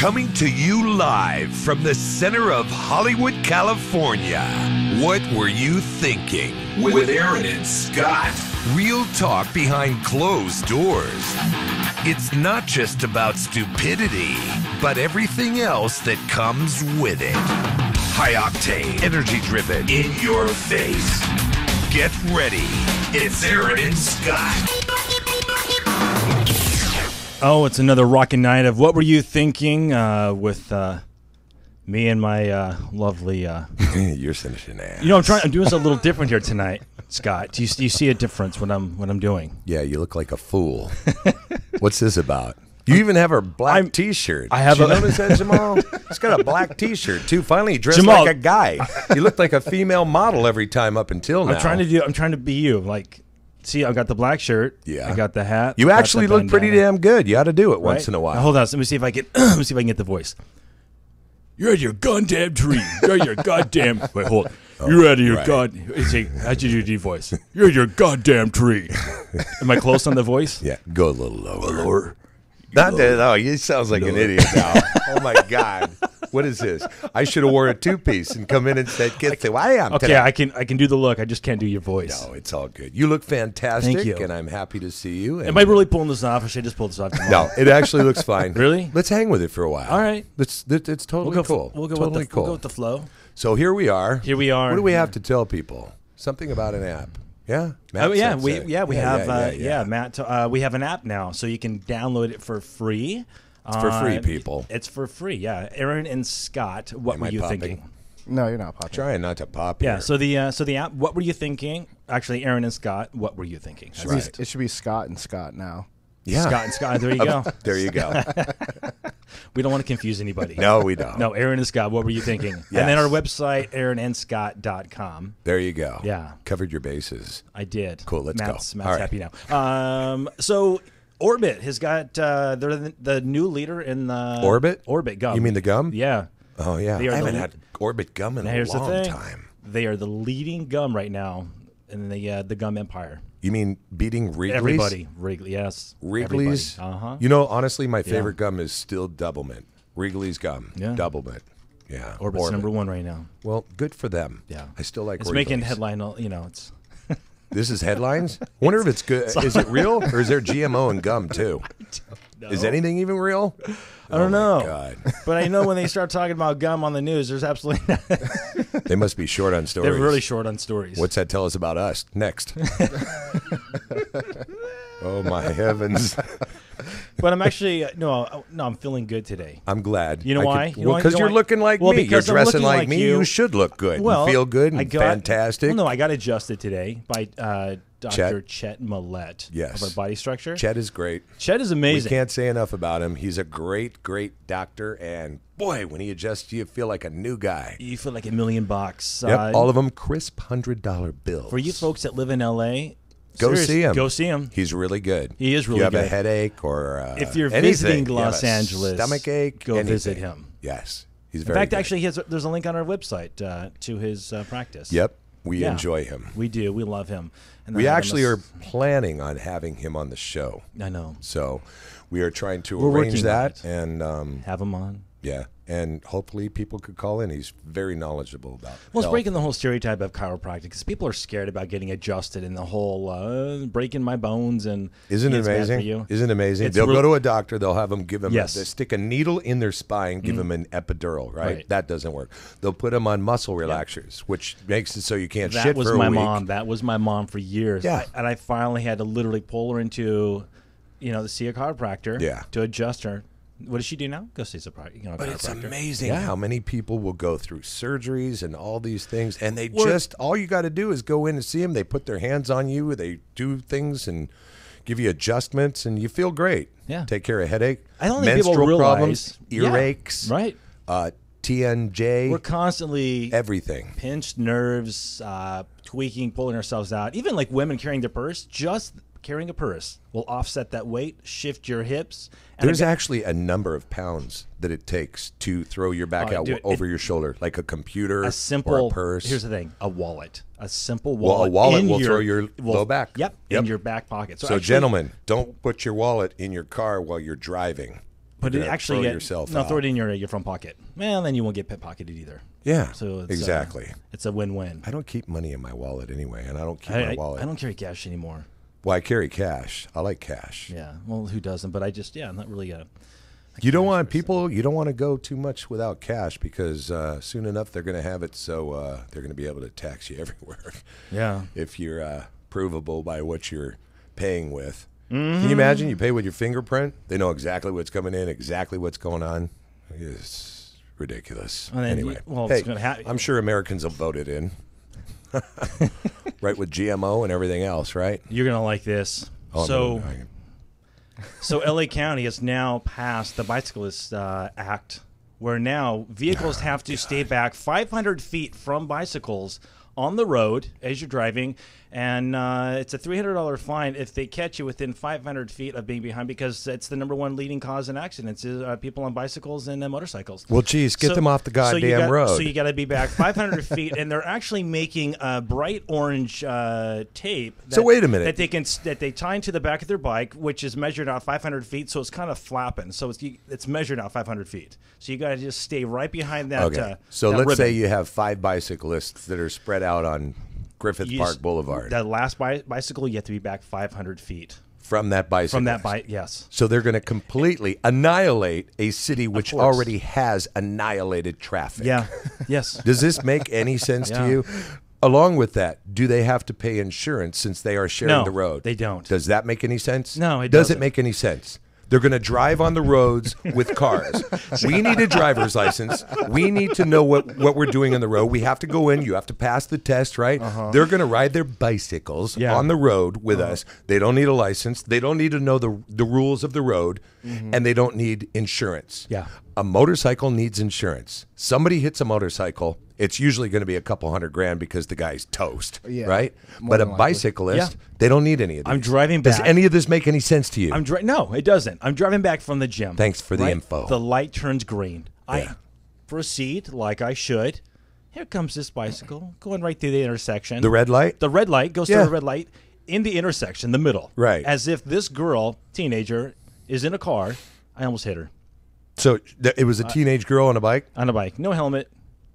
Coming to you live from the center of Hollywood, California. What were you thinking? With Aaron and Scott. Real talk behind closed doors. It's not just about stupidity, but everything else that comes with it. High octane, energy driven, in your face. Get ready. It's Aaron and Scott. Oh, it's another rockin' night of What Were You Thinking with me and my lovely... You're finishing ass. You know, I'm doing something a little different here tonight, Scott. Do you see a difference when I'm doing? Yeah, you look like a fool. What's this about? You even have a black T-shirt. I have. Did you notice that, Jamal? He's got a black T-shirt too. Finally, he dressed Jamal, like a guy. You look like a female model every time up until now. I'm trying to be you. Like, see, I got the black shirt. Yeah, I got the hat. You actually look pretty damn good. You ought to do it once in a while. Now, hold on. Let me see if I can. Let me see if I can get the voice. You're at your goddamn tree. You're at your goddamn. Wait, hold. You're out of your god. How'd you do your voice? You're at your goddamn tree. Am I close on the voice? Yeah, go a little lower. Not that. Oh, you sounds like an idiot now. Oh my God, what is this? I should have wore a two-piece and come in and said, "Get the I am." Okay, today. I can do the look. I just can't do your voice. No, it's all good. You look fantastic, Thank you. and I'm happy to see you. Am I really pulling this off, or should I just pull this off tomorrow? No, it actually looks fine. Really? Let's hang with it for a while. All right. It's totally cool. We'll go totally with cool. We'll go with the flow. So here we are. Here we are. What do we have to tell people? Something about an app. Yeah. Oh, yeah, Matt we said- have Matt. We have an app now, so you can download it for free. It's for free, people. It's for free. Yeah, Aaron and Scott. What Am were I you popping? thinking? No, you're not popping. Trying not to pop. Yeah. Here. So the app. What were you thinking? Actually, Aaron and Scott. What were you thinking? That's right. it. It should be Scott and Scott now. Yeah. Scott and Scott. There you go. There you go. We don't want to confuse anybody. No, we don't. No, Aaron and Scott. What were you thinking? And then our website, aaronandscott.com. There you go. Yeah. Covered your bases. I did. Cool, let's go. Matt's All right. happy now. So Orbit has got they're the new leader in the Orbit? Orbit gum. You mean the gum? Yeah. Oh yeah. They are I haven't the- had Orbit gum in Now, a here's the long thing. time. They are the leading gum right now in the gum empire. You mean beating Wrigley's? Everybody, Wrigley, yes. Wrigley's. Uh-huh. You know, honestly, my favorite gum is still Double Mint. Wrigley's gum. Yeah. Double Mint. Yeah. Orbit's Orbit. number one right now. Well, good for them. Yeah. I still like It's Wrigley's. making headline. It's This is headlines? Wonder if it's good. Is it real or is there GMO in gum too? Is anything even real? I don't know. God. But I know when they start talking about gum on the news, there's absolutely not. They must be short on stories. They're really short on stories. What's that tell us about us? Next. Oh my heavens. But I'm actually no, I'm feeling good today. I'm glad. You know why? You know why? Because You know you're why? looking like Well, me. You're because I'm dressing looking like like me. you. You should look good. Well, and feel good and I got, fantastic. Well, no, I got adjusted today by Dr. Chet Millett Yes. of our body structure. Chet is great. Chet is We amazing. can't say enough about him. He's a great, great doctor. And boy, when he adjusts you, feel like a new guy. You feel like $1 million bucks. Yep, all of them crisp $100 bills. For you folks that live in LA, Go see him. Go see him. He's really good. He is really you have good. a headache or If you're anything, visiting you have Los a Angeles, stomach ache, go anything. visit him. Yes, he's In very fact, good. actually, there's a link on our website to his practice. Yep, we Yeah. enjoy him. We do. We love him. And We then actually are planning on having him on the show. I know. So we are trying to We're arrange working that, on and Have him on. yeah, and hopefully people could call in. He's very knowledgeable about. Well, it's health. breaking the whole stereotype of chiropractic because people are scared about getting adjusted and the whole breaking my bones and Isn't it it's bad for amazing? you. Isn't it amazing? It's They'll real- go to a doctor. They'll have them give them. Yes. They stick a needle in their spine, give them an epidural. Right? Right. That doesn't work. They'll put them on muscle relaxers, which makes it so you can't That shit was for a my week. mom. That was my mom for years. Yeah. And I finally had to literally pull her into, to see a chiropractor. Yeah. To adjust her. What does she do now? Go see a chiropractor. But it's amazing Yeah. how many people will go through surgeries and all these things, and they Well, just all you got to do is go in and see them. They put their hands on you, they do things and give you adjustments, and you feel great. Yeah. Take care of headache, I don't think people menstrual realize problems, Yeah. earaches, Right. TNJ, We're constantly everything. pinched nerves, tweaking, pulling ourselves out. Even like women carrying their purse, just carrying a purse will offset that weight, shift your hips. And There's actually a number of pounds that it takes to throw your back out dude, over your shoulder, like a computer a simple or a purse. Here's the thing: a wallet, a simple Well, a wallet. wallet in will throw your low back. Yep, Yep. in your back pocket. So, actually, gentlemen, don't put your wallet in your car while you're driving. But You're it gonna actually throw yourself throw it out. in your front pocket. Well, then you won't get pocketed either. Yeah, So it's, exactly. It's a win-win. I don't keep money in my wallet anyway, and I don't keep my wallet. I don't carry cash anymore. Well, I carry cash. I like cash. Yeah. Well, who doesn't? But I'm not really a. You don't want people. You don't want to go too much without cash because soon enough they're going to have it. So they're going to be able to tax you everywhere. Yeah. If you're provable by what you're paying with. Can you imagine? You pay with your fingerprint. They know exactly what's coming in, exactly what's going on. It's ridiculous. And then Anyway, it's gonna happen. I'm sure Americans will vote it in. Right, with GMO and everything else, right? You're gonna like this. Oh, so. no. So LA County has now passed the Bicyclist Act, where now vehicles have to stay back 500 feet from bicycles on the road as you're driving, and it's a $300 fine if they catch you within 500 feet of being behind, because it's the #1 leading cause in accidents is people on bicycles and motorcycles. Well, geez, get them off the goddamn road. So you got to be back 500 feet, and they're actually making a bright orange tape. So wait a minute. That they tie into the back of their bike, which is measured out 500 feet. So it's kind of flapping. So it's measured out 500 feet. So you got to just stay right behind that. Okay. So that let's say ribbon. you have 5 bicyclists that are spread out on Griffith Park Boulevard. That last bicycle, you have to be back 500 feet from that bicycle. from that bike. Yes. So they're going to completely annihilate a city which course. already has annihilated traffic. Yeah. Yes. Does this make any sense Yeah. to you? Along with that, do they have to pay insurance since they are sharing No, the road? they don't. Does that make any sense? No, it Does doesn't. it make any sense? They're going to drive on the roads with cars. We need a driver's license. We need to know what we're doing on the road. We have to go in. You have to pass the test, right? They're going to ride their bicycles Yeah. on the road with us. They don't need a license. They don't need to know the rules of the road, and they don't need insurance. Yeah. A motorcycle needs insurance. Somebody hits a motorcycle, it's usually going to be a couple $100,000 because the guy's toast, Yeah, right? more But a than likely. bicyclist, Yeah. they don't need any of these. I'm driving Does back. any of this make any sense to you? No, it doesn't. I'm driving back from the gym. Thanks for the right? info. The light turns green. Yeah. I proceed like I should. Here comes this bicycle going right through the intersection. The red light? The red light goes Yeah. through the red light in the intersection, the middle. Right. As if this girl, teenager, is in a car. I almost hit her So it was a teenage girl on a bike? on a bike. No helmet.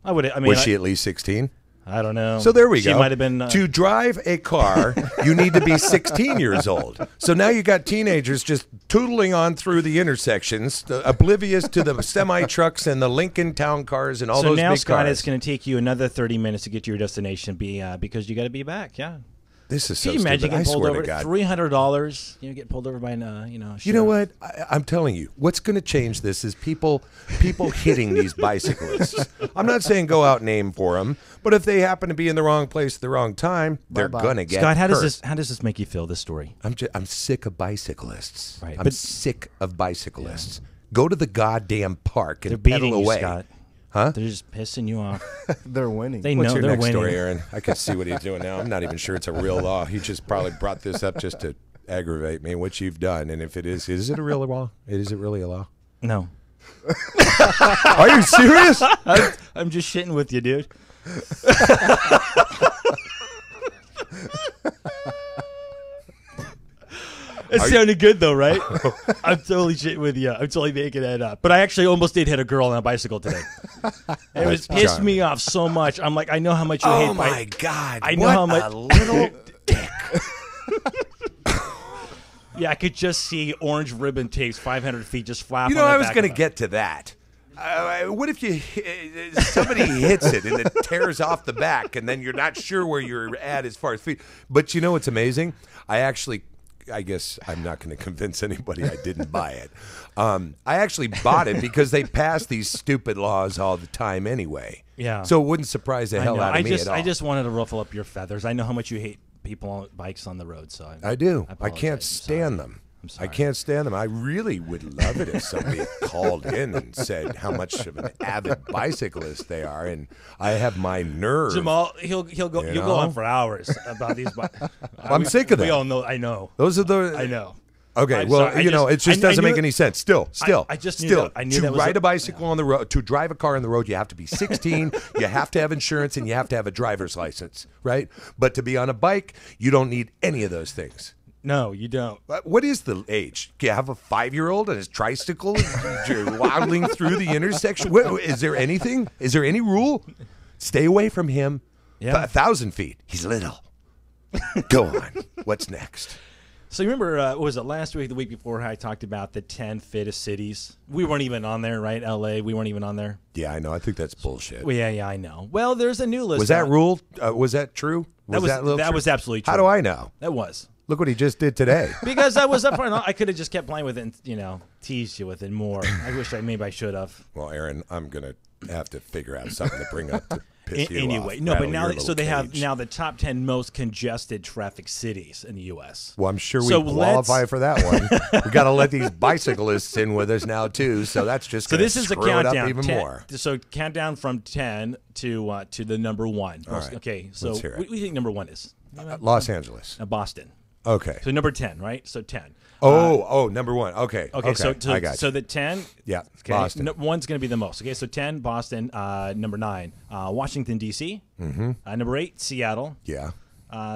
I mean, Was she at least 16? I don't know. So there we she go. She might have been. To drive a car, you need to be 16 years old. So now you got teenagers just tootling on through the intersections, oblivious to the semi-trucks and the Lincoln Town cars and all so those now, big Scott, cars. it's going to take you another 30 minutes to get to your destination because you got to be back. Yeah. This is so Can you imagine stupid. I getting pulled swear over? to God. $300. Get pulled over by You know sheriff. what? I'm telling you, what's going to change this is people hitting these bicyclists. I'm not saying go out and aim for them, but if they happen to be in the wrong place at the wrong time, they're Bye-bye. going to get Scott, how hurt. does this make you feel? This story. I'm sick of bicyclists. Right, I'm but- sick of bicyclists. Go to the goddamn park and They're beating pedal you, away. Scott. Huh? They're just pissing you off. They're winning. They What's know your they're next winning. story, Aaron? I can see what he's doing now. I'm not even sure it's a real law. He just probably brought this up just to aggravate me, what you've done. And if it is it a real law? Is it really a law? No. Are you serious? I'm just shitting with you, dude. It sounded good though, right? I'm totally shitting with you. I'm totally making that up. But I actually almost did hit a girl on a bicycle today. It was pissed charming. me off so much. I'm like, I know how much you hate. Oh my God! I know what how much. a little dick. Yeah, I could just see orange ribbon tapes 500 feet just flap. You know, on the I was back going of to it. get to that. What if somebody hits it and it tears off the back, and then you're not sure where you're at as far as feet? But you know what's amazing? I guess I'm not going to convince anybody I didn't buy it. I actually bought it because they pass these stupid laws all the time anyway. Yeah. So it wouldn't surprise the hell know. out of me at all. I just wanted to ruffle up your feathers. I know how much you hate people on bikes on the road, so I do. I apologize. can't I'm stand sorry. them. I'm sorry. I can't stand them. I really would love it if somebody called in and said how much of an avid bicyclist they are, and I have my nerve. Jamal, he'll go. You You'll go know? on for hours about these. I'm sick of We that. all know. I know. Those are the. I know. Okay, I'm well, sorry, you know, it just I doesn't knew make it- any sense. Still, I just knew still, that- I knew to that was ride a- a bicycle on the road, to drive a car on the road, you have to be 16, you have to have insurance, and you have to have a driver's license, right? But to be on a bike, you don't need any of those things. No, you don't. What is the age? Do you have a 5-year-old on his tricycle waddling through the intersection? Is there anything? Is there any rule? Stay away from him. Yeah. 1,000 feet. He's little. Go on. What's next? So you remember, what was it last week, the week before, how I talked about the 10 fittest cities? We weren't even on there, right? L.A., we weren't even on there. Yeah, I know. I think that's bullshit. Well, yeah, I know. Well, there's a new list. Was that out. rule? Was that true? That was absolutely true. How do I know? That was. Look what he just did today. Because I was up front. I could have just kept playing with it and, teased you with it more. I wish maybe I should have. Well, Aaron, I'm going to have to figure out something to bring up to piss you Anyway, off. no, but Rattle now your so they little have cage. now the top 10 most congested traffic cities in the U.S. Well, I'm sure we So qualify for that one. We got to let these bicyclists in with us now too. So that's just So gonna this is the screw it up countdown. even 10 more. So countdown from 10 to the number 1. All right. Okay, so Let's hear it. what do you think number 1 is? Los Angeles. Boston. Okay. So number 10, right? So 10. Number 1. Okay. Okay, so I got so you. the 10. Yeah, Okay, Boston. one's going to be the most. Okay, so 10, Boston. Number 9, Washington D.C. Mm-hmm. Number 8, Seattle. Yeah.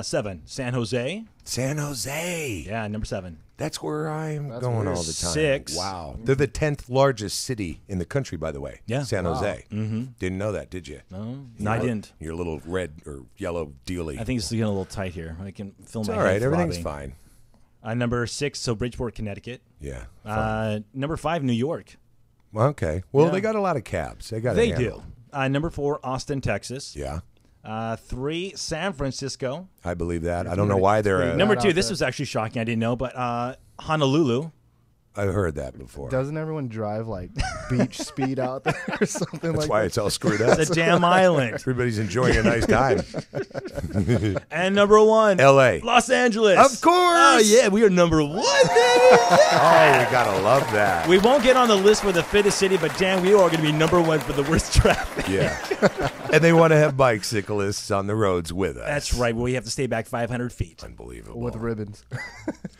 7, San Jose. San Jose. Yeah, number 7. That's where I'm going all the time. 6. Wow. They're the 10th largest city in the country, by the way. Yeah. San Jose. Mm-hmm. Didn't know that, did you? No, I didn't. Your little red or yellow dealie. I think it's getting a little tight here. I can feel it's my all head right. Everything's throbbing. fine. Number 6, so Bridgeport, Connecticut. Yeah. Fine. Number 5, New York. Okay. Well, Yeah. they got a lot of cabs. They got. They do. Number 4, Austin, Texas. Yeah. 3, San Francisco. I believe that. I don't know why they're. Number out 2, this there. was actually shocking. I didn't know, but Honolulu. I've heard that before. Doesn't everyone drive like beach speed out there or something That's like why that? it's all screwed up. It's a damn island. Everybody's enjoying a nice time. And number 1, L.A. Los Angeles. Of course. Oh, yeah, we are number 1, baby. Oh, we gotta love that. We won't get on the list for the fittest city, but damn, we are going to be number 1 for the worst traffic. Yeah. And they want to have bicyclists on the roads with us. That's right. We have to stay back 500 feet Unbelievable. With ribbons.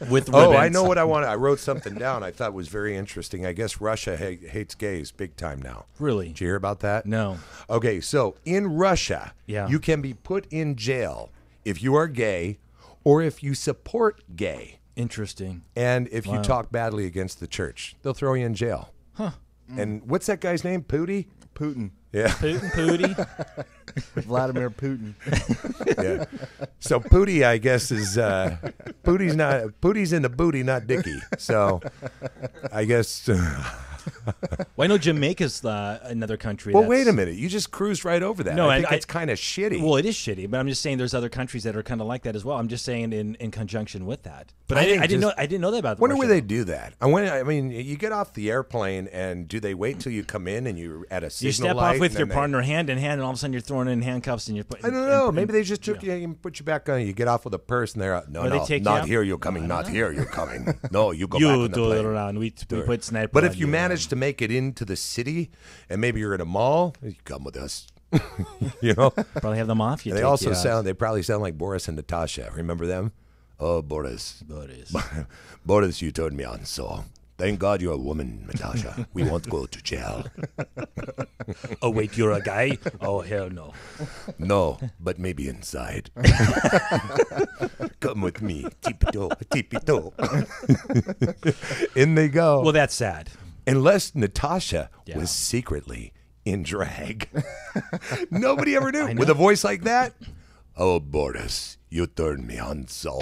with Oh, ribbons. I know what I want. I wrote something down I thought was very interesting. I guess Russia hates gays big time now. Really? Did you hear about that? No. Okay, so in Russia, Yeah. you can be put in jail if you are gay or if you support gay. Interesting. And if you talk badly against the church, they'll throw you in jail. Huh. And what's that guy's name? Pootie? Putin. Yeah. Putin, Pootie. Vladimir Putin. Yeah. So Pootie, I guess, is Pootie's in the booty, not Dickie. So I guess. Well, I know Jamaica's another country. Well, that's- wait a minute. You just cruised right over that. No, I and think it's kind of shitty. Well, it is shitty, but I'm just saying there's other countries that are kind of like that as well. I'm just saying in conjunction with that. But I I think didn't just- know that about. Wonder Russia. where they do that. I mean, you get off the airplane, and do they wait till you come in and you're at a signal You step light off with and your then partner hand in hand, and all of a sudden you're throwing in handcuffs and you're putting. I don't know. Maybe they just took you and put you back on. You get off with a purse, and they're no, Or they no, take you not out? here. You're coming. Not here. You're coming. No, you go back You on the do it plane. around. We put sniper. But on if you manage to make it into the city, and maybe you're at a mall, you come with us. You know. probably have them off. You. They take also you out. sound. They probably sound like Boris and Natasha. Remember them? Oh, Boris. Boris. Boris, you turned me on. So thank God you're a woman, Natasha. We won't go to jail. Oh wait, you're a guy? Oh hell no. No, but maybe inside. Come with me. Tippy-toe, tippy-toe. In they go. Well, that's sad. Unless Natasha Yeah. was secretly in drag. Nobody ever knew. With a voice like that. Oh, Boris, you turned me on so.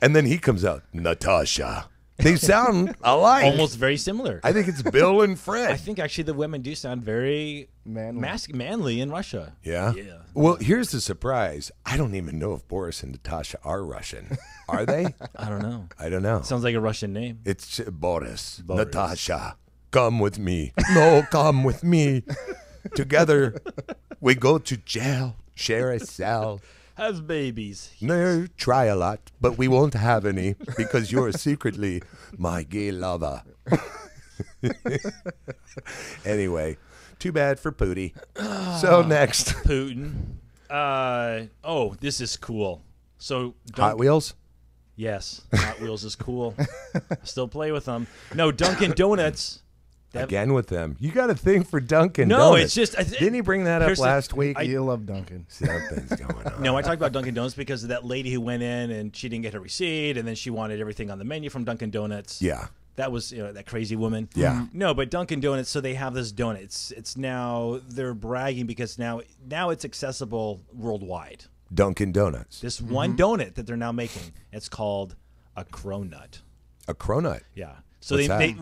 And then he comes out, Natasha. They sound alike. Almost very similar. I think it's Bill and Fred. I think actually the women do sound very manly in Russia. Yeah? Yeah. Well, here's the surprise. I don't even know if Boris and Natasha are Russian. Are they? I don't know. I don't know. Sounds like a Russian name. It's Boris. Boris. Natasha, come with me. No, come with me. Together, we go to jail, share a cell. Have babies. No, try a lot, but we won't have any because you're secretly my gay lover. Anyway, too bad for Pootie. So next, Putin. Oh, this is cool. So Hot Wheels. Yes, Hot Wheels is cool. Still play with them. No, Dunkin' Donuts Again with them. You got a thing for Dunkin' No, Donuts. it's just Didn't he bring that up here's the- last week? You love Dunkin'. Something's going on. No, I talked about Dunkin' Donuts because of that lady who went in and she didn't get her receipt, and then she wanted everything on the menu from Dunkin' Donuts. Yeah. That was that crazy woman. Yeah. No, but Dunkin' Donuts. So they have this donut. It's now they're bragging because now it's accessible worldwide. Dunkin' Donuts. This one donut that they're now making. It's called a cronut. A cronut. Yeah. So What's they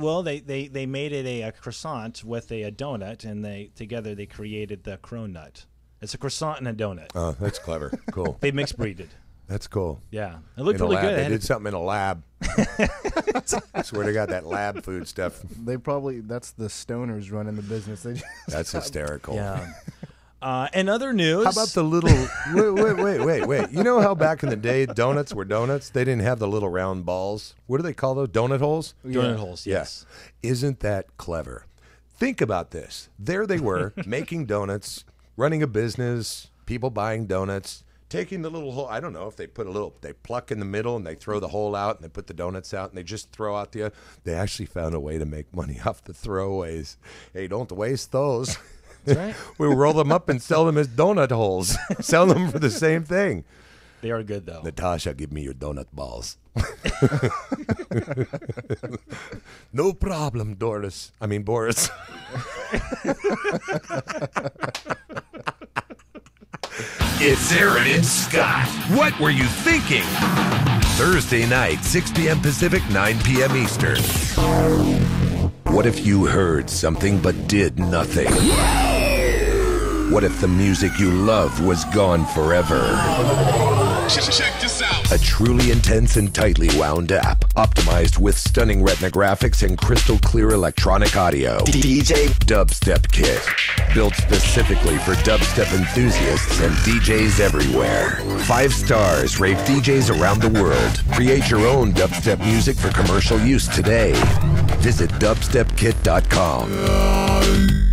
that? they made it a croissant with a donut, and together they created the cronut. It's a croissant and a donut. Oh, that's clever. Cool. They mixed breeded. That's cool. Yeah, it looked In a really lab. good. It They had did something in a lab. I swear to God, that lab food stuff. That's the stoners running the business. They just That's hysterical. Yeah. And other news. How about the little? Wait. You know how back in the day donuts were donuts? They didn't have the little round balls. What do they call those? Donut holes? donut holes? Yes. Isn't that clever? Think about this. There they were making donuts, running a business, people buying donuts, taking the little hole. I don't know if they they pluck in the middle and they throw the hole out and they put the donuts out and they just throw out they actually found a way to make money off the throwaways. Hey, don't waste those. That's right. We roll them up and sell them as donut holes. Sell them for the same thing. They are good though. Natasha, give me your donut balls. No problem, Boris. It's Aaron and Scott. What were you thinking? Thursday night, 6 p.m. Pacific, 9 p.m. Eastern. What if you heard something but did nothing? What if the music you love was gone forever? Check this out. A truly intense and tightly wound app, optimized with stunning retina graphics and crystal clear electronic audio. DJ Dubstep Kit. Built specifically for dubstep enthusiasts and DJs everywhere. 5 stars rave DJs around the world. Create your own dubstep music for commercial use today. Visit dubstepkit.com.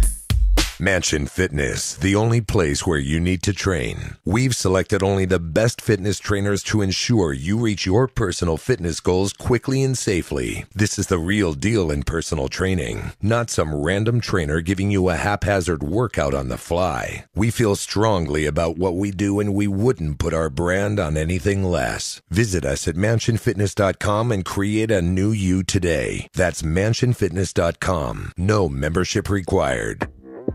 Mansion Fitness, the only place where you need to train. We've selected only the best fitness trainers to ensure you reach your personal fitness goals quickly and safely. This is the real deal in personal training, not some random trainer giving you a haphazard workout on the fly. We feel strongly about what we do and we wouldn't put our brand on anything less. Visit us at mansionfitness.com and create a new you today. That's mansionfitness.com. No membership required.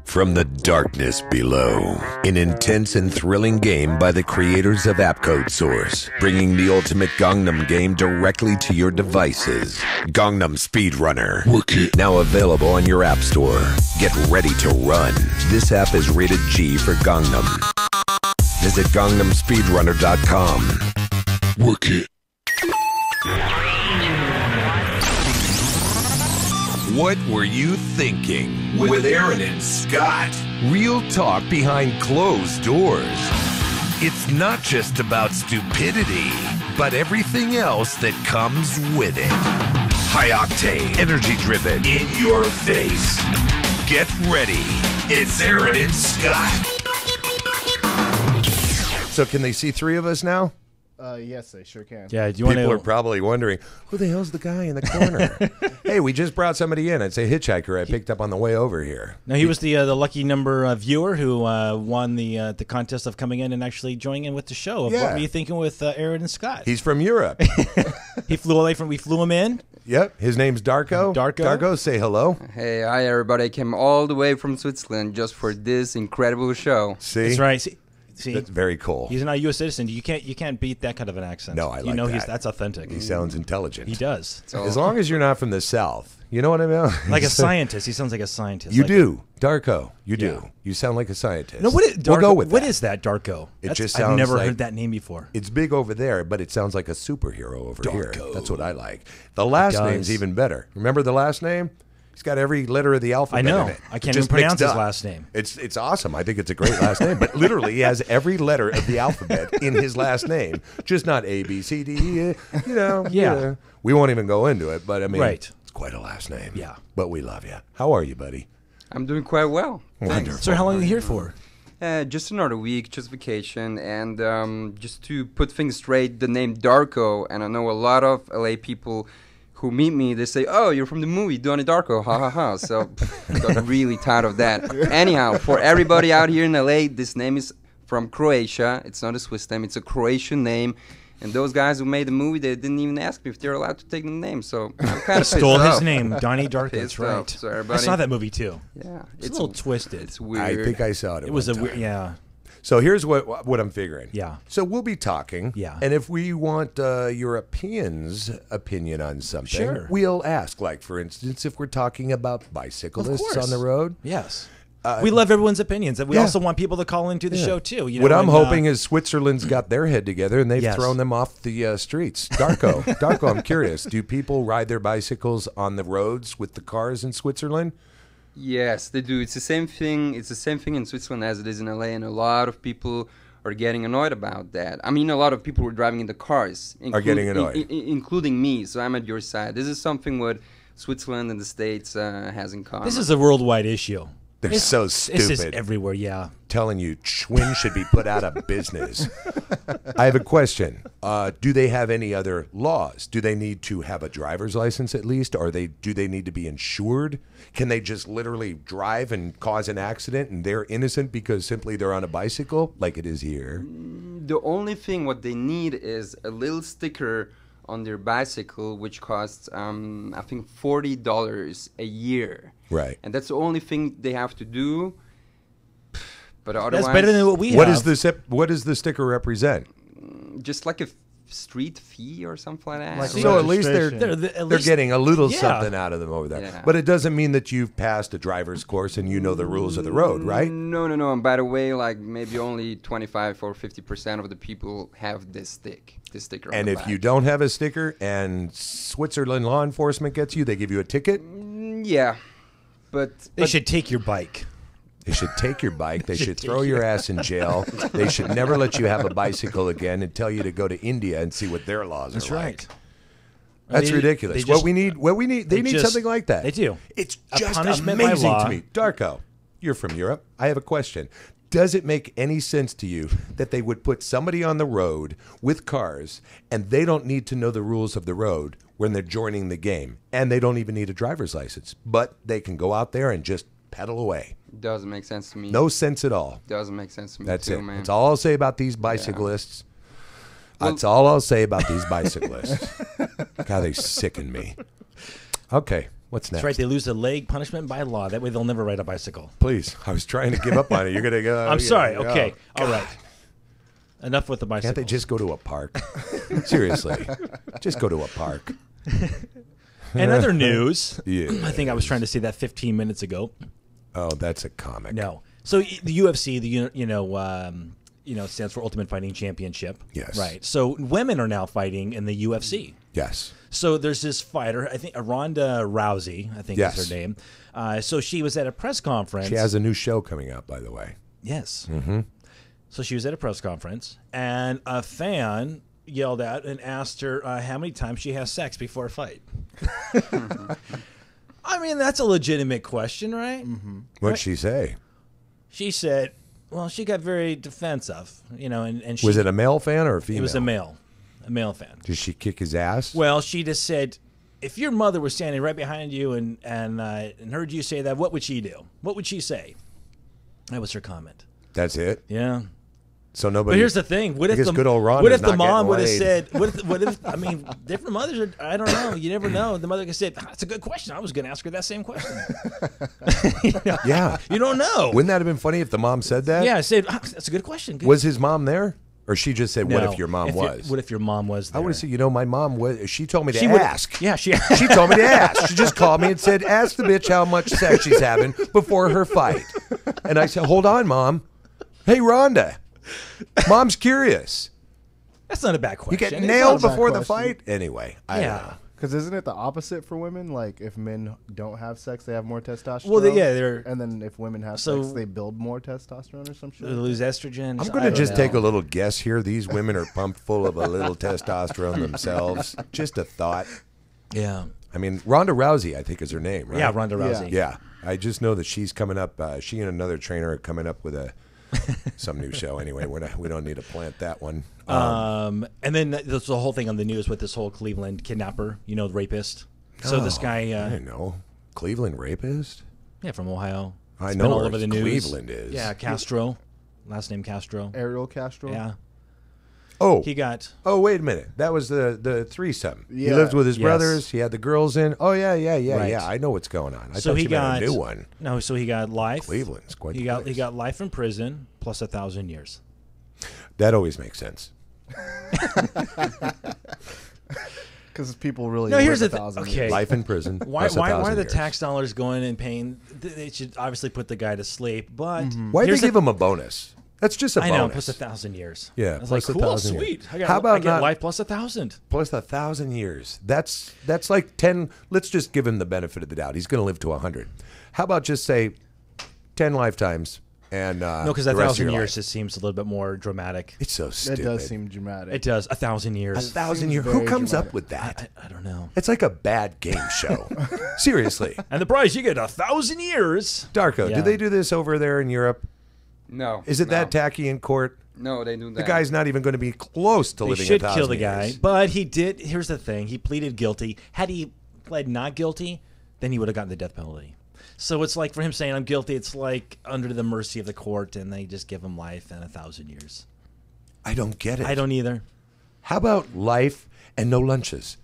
From the darkness below, an intense and thrilling game by the creators of Appcode Source, bringing the ultimate Gangnam game directly to your devices. Gangnam Speedrunner, now available on your app store. Get ready to run. This app is rated G for Gangnam. Visit GangnamSpeedrunner.com. Work it. What were you thinking? With Aaron and Scott. Real talk behind closed doors. It's not just about stupidity, but everything else that comes with it. High octane, energy driven, in your face. Get ready. It's Aaron and Scott. So can they see 3 of us now? Yes, they sure can. Yeah. Do you want People are to? probably wondering, who the hell's the guy in the corner? Hey, we just brought somebody in. It's a hitchhiker I picked up on the way over here. No, he was the lucky number viewer who won the contest of coming in and actually joining in with the show. Of Yeah. What were you thinking with Aaron and Scott? He's from Europe. He flew away we flew him in. Yep. His name's Darko. Darko, say hello. Hey, hi everybody. I came all the way from Switzerland just for this incredible show. See? That's right. See, That's very cool. he's not a U.S. citizen. You can't beat that kind of an accent. No, I like You know that. that's authentic. He sounds intelligent. He does. So, As long as you're not from the South. You know what I mean? Like a scientist. He sounds like a scientist. You like, do. Darko, you do. Yeah. You sound like a scientist. No, what is Darko? We'll go with What that. is that, Darko? It just I've sounds never like- heard that name before. It's big over there, but it sounds like a superhero over here. Darko. That's what I like. The last does. name's even better. Remember the last name? He's got every letter of the alphabet I know. in it. I can't Just even pronounce mixed his up. last name. It's awesome. I think it's a great last name. But literally, he has every letter of the alphabet in his last name. Just not A, B, C, D, E. You know. Yeah. We won't even go into it, but I mean, Right. it's quite a last name. Yeah. But we love you. How are you, buddy? I'm doing quite well. Wonderful. So how long are you here for? Just another week, just vacation, and just to put things straight, the name Darko, and I know a lot of LA people who meet me, they say, "Oh, you're from the movie Donnie Darko, ha ha ha." So I got really tired of that. Anyhow, for everybody out here in LA, this name is from Croatia. It's not a Swiss name; it's a Croatian name. And those guys who made the movie, they didn't even ask me if they're allowed to take the name. So I'm kind of Stole his name, Donnie Darko. That's Pissed right. off. So I everybody- saw that movie too. Yeah, It's a little twisted. It's weird. I think I saw it. It was a one weird, time. yeah. So here's what I'm figuring. Yeah. So we'll be talking. Yeah. And if we want Europeans' opinion on something, Sure. we'll ask. Like, for instance, if we're talking about bicyclists course. on the road. Yes. We love everyone's opinions. And we yeah. also want people to call into the show, too. You know, What I'm and, hoping is Switzerland's got their head together and they've Yes. thrown them off the streets. Darko, Darko, I'm curious. Do people ride their bicycles on the roads with the cars in Switzerland? Yes, they do. It's the same thing. It's the same thing in Switzerland as it is in LA, and a lot of people are getting annoyed about that. I mean, a lot of people who are driving in the cars Are getting annoyed. including me. So I'm at your side. This is something what Switzerland and the States has in common. This is a worldwide issue. They're so stupid. This is everywhere, yeah. Telling you Schwinn should be put out of business. I have a question. Do they have any other laws? Do they need to have a driver's license at least? Or do they need to be insured? Can they just literally drive and cause an accident and they're innocent because simply they're on a bicycle like it is here? The only thing what they need is a little sticker on their bicycle, which costs, I think, $40 a year. Right. And that's the only thing they have to do. But otherwise, That's better than what we What have. does the sticker represent? just like a street fee or something like that. Like So at least they're registration. at they're least- getting a little yeah. something out of them over there. Yeah. But it doesn't mean that you've passed a driver's course and you know the rules of the road, right? No. And by the way, like maybe only 25 or 50% of the people have this sticker. On And the if back. you don't have a sticker and Switzerland law enforcement gets you, they give you a ticket. Yeah, but They should take your bike. They should take your bike. They should throw your ass in jail. They should never let you have a bicycle again and tell you to go to India and see what their laws That's are like. right. That's They- ridiculous. they just- What we need, they need just- something like that. they do. It's A just punishment by amazing law. to me. Darko, you're from Europe. I have a question. Does it make any sense to you that they would put somebody on the road with cars and they don't need to know the rules of the road when they're joining the game and they don't even need a driver's license, but they can go out there and just pedal away? doesn't make sense to me. No sense at all. Doesn't make sense to me That's too, it. man. That's all I'll say about these bicyclists. Well- That's all I'll say about these bicyclists. God, they sicken me. Okay, what's next? That's right. They lose a leg, punishment by law. That way they'll never ride a bicycle. Please, I was trying to give up on it. You're gonna go. I'm sorry. oh, Okay. All right. Enough with the bicycle. Can't they just go to a park? Seriously, just go to a park. And other news. Yeah. I think I was trying to say that 15 minutes ago. Oh, that's a comic. No. So the UFC, stands for Ultimate Fighting Championship. Yes. Right. So women are now fighting in the UFC. Yes. So there's this fighter, I think Ronda Rousey, I think Yes. is her name. So she was at a press conference. She has a new show coming out, by the way. Yes. Mm-hmm. So she was at a press conference, and a fan yelled out and asked her how many times she has sex before a fight. I mean, that's a legitimate question, right? Mm-hmm. What'd she say? She said, well, she got very defensive, and she, Was it a male fan or a female? It was a male fan. Did she kick his ass? Well, she just said, if your mother was standing right behind you and heard you say that, what would she do? What would she say? That was her comment. That's it. Yeah. So nobody. But here's the thing: what I if guess the good old Ronda's what if the not mom getting would have laid. said? What if? I mean, different mothers are. I don't know. You never know. The mother could say, "That's a good question. I was going to ask her that same question." Yeah. You don't know. Wouldn't that have been funny if the mom said that? Yeah, I said that's a good question. Good. Was his mom there, or she just said, "What No. if your mom was"? What if your mom was? I There? would have said, my mom was. She told me to She would ask. Yeah, she. She told me to ask. She just called me and said, "Ask the bitch how much sex she's having before her fight." And I said, "Hold on, Mom. Hey, Rhonda. Mom's curious. That's not a bad You question. get It's nailed not a bad before the question. fight." Anyway, I don't Yeah. know. Because isn't it the opposite for women? Like if men don't have sex, they have more testosterone. Well, they're and then if women have So- sex, they build more testosterone or some shit. They lose estrogen. I'm going to just take a little guess here. These women are pumped full of a little testosterone themselves. Just a thought. Yeah. I mean, Ronda Rousey, I think is her name, right? Yeah, Ronda Rousey. Yeah. I just know that she's coming up. She and another trainer are coming up with a some new show. Anyway, we don't need to plant that one. And then there's the whole thing on the news with this whole Cleveland kidnapper, the rapist. So this guy, I didn't know. Cleveland rapist? from Ohio. I It's know been all where over the news. Cleveland is. Yeah, Castro, last name Castro. Ariel Castro. Yeah, Oh, he got. oh, wait a minute. That was the threesome. He Yeah. lived with his Yes. brothers. He had the girls in. Oh, yeah. Right. I know what's going on. I So thought he you meant got a new one. No, so he got life. Cleveland's quite He the got place. life in prison plus 1,000 years. That always makes sense. Because people really No, live here's the 1,000 okay. years. Life in prison. Why plus why 1,000 are the years. tax dollars going and paying? They should obviously put the guy to sleep. But Why'd they here's give the- him a bonus? That's just a I bonus. know, plus 1,000 years. Yeah, I was like, plus cool, 1,000 years. sweet. I got, How about I get not- life plus 1,000. Plus 1,000 years. That's like 10. Let's just give him the benefit of the doubt. He's going to live to 100. How about just say 10 lifetimes and No, because the rest of 1,000 your years life? just seems a little bit more dramatic. It's so That stupid. does seem dramatic. It does. 1,000 years. 1,000 seems years. Who very comes dramatic. up with that? I don't know. It's like a bad game show. Seriously. And the prize, you get 1,000 years. Darko, Yeah. do they do this over there in Europe? No. Is it no. that tacky in court? No, they do that. The guy's not even going to be close to They living should 1,000 kill the guy, years. but he did. Here's the thing: he pleaded guilty. Had he pled not guilty, then he would have gotten the death penalty. So it's like for him saying I'm guilty. It's like under the mercy of the court, and they just give him life and 1,000 years. I don't get it. I don't either. How about life and no lunches?